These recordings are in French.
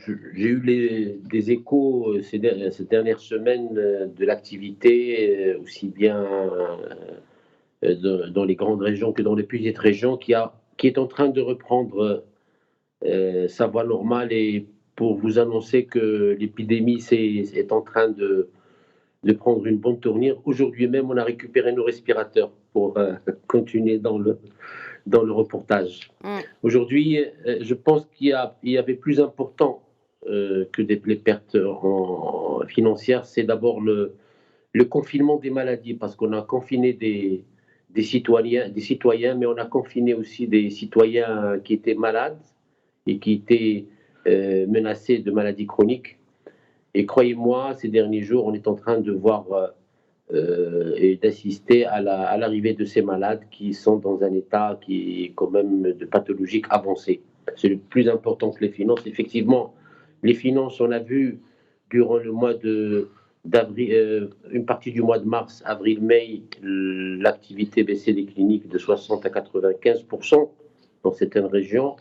j'ai eu des échos ces dernières semaines de l'activité, aussi bien dans les grandes régions que dans les petites régions, qui est en train de reprendre sa voie normale et pour vous annoncer que l'épidémie est en train de prendre une bonne tournure. Aujourd'hui même, on a récupéré nos respirateurs pour continuer dans le reportage. Mm. Aujourd'hui, je pense il y avait plus important que les pertes financières, c'est d'abord le confinement des maladies, parce qu'on a confiné des citoyens, mais on a confiné aussi des citoyens qui étaient malades et qui étaient menacés de maladies chroniques. Et croyez-moi, ces derniers jours, on est en train de voir et d'assister à l'arrivée de ces malades qui sont dans un état qui est quand même de pathologique avancé. C'est le plus important que les finances. Effectivement, les finances, on a vu durant le mois d'avril, une partie du mois de mars, avril-mai, l'activité baissait des cliniques de 60 à 95% dans certaines régions.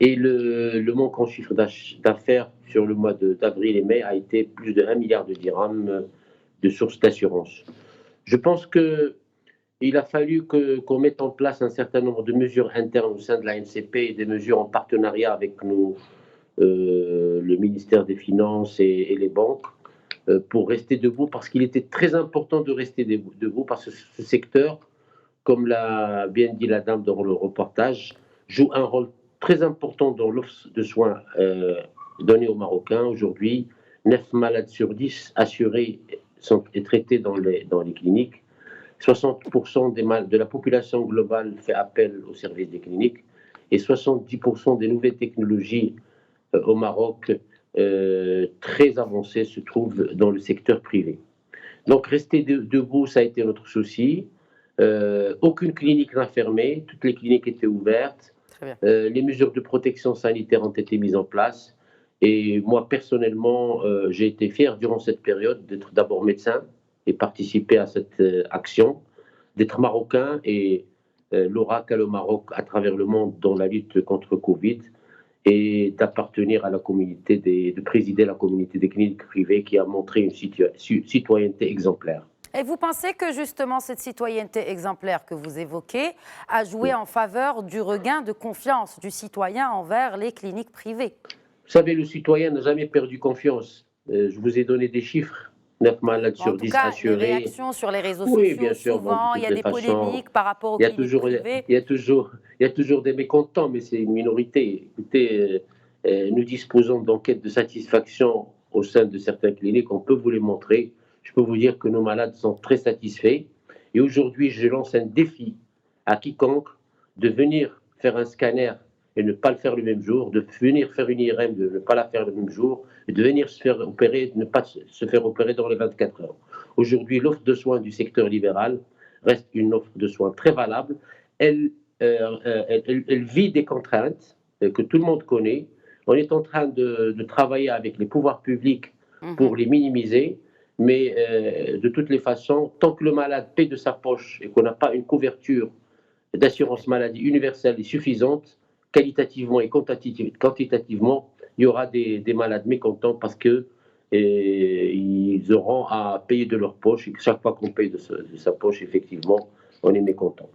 Et le manque en chiffre d'affaires sur le mois d'avril et mai a été plus de 1 milliard de dirhams de sources d'assurance. Je pense qu'il a fallu qu'on mette en place un certain nombre de mesures internes au sein de la NCP et des mesures en partenariat avec le ministère des Finances et les banques pour rester debout, parce qu'il était très important de rester debout, parce que ce secteur, comme l'a bien dit la dame dans le reportage, joue un rôle très important dans l'offre de soins donnée aux Marocains. Aujourd'hui, 9 malades sur 10 assurés sont traités dans les cliniques. 60% de la population globale fait appel aux services des cliniques et 70% des nouvelles technologies au Maroc très avancées se trouvent dans le secteur privé. Donc rester debout, ça a été notre souci. Aucune clinique n'a fermé, toutes les cliniques étaient ouvertes. Très bien. Les mesures de protection sanitaire ont été mises en place. Et moi, personnellement, j'ai été fier durant cette période d'être d'abord médecin et participer à cette action, d'être marocain et l'oracle au Maroc à travers le monde dans la lutte contre Covid et d'appartenir à la communauté, de présider la communauté des cliniques privées qui a montré une citoyenneté exemplaire. Et vous pensez que justement cette citoyenneté exemplaire que vous évoquez a joué en faveur du regain de confiance du citoyen envers les cliniques privées? Vous savez, le citoyen n'a jamais perdu confiance. Je vous ai donné des chiffres. 9 malades En sur tout 10 cas, les assurés. réactions sur les réseaux Oui, sociaux, bien sûr. Bon, de souvent, il y toutes a les des façons, polémiques par rapport aux il y a cliniques toujours, privées. il y a toujours des mécontents, mais c'est une minorité. Écoutez, nous disposons d'enquêtes de satisfaction au sein de certaines cliniques. On peut vous les montrer. Je peux vous dire que nos malades sont très satisfaits. Et aujourd'hui, je lance un défi à quiconque de venir faire un scanner et ne pas le faire le même jour, de venir faire une IRM, de ne pas la faire le même jour, et de venir se faire opérer, de ne pas se faire opérer dans les 24 heures. Aujourd'hui, l'offre de soins du secteur libéral reste une offre de soins très valable. Elle, elle vit des contraintes que tout le monde connaît. On est en train de travailler avec les pouvoirs publics pour les minimiser, mais de toutes les façons, tant que le malade paie de sa poche et qu'on n'a pas une couverture d'assurance maladie universelle et suffisante, qualitativement et quantitativement, il y aura des malades mécontents parce que ils auront à payer de leur poche et que chaque fois qu'on paye de sa poche, effectivement, on est mécontent.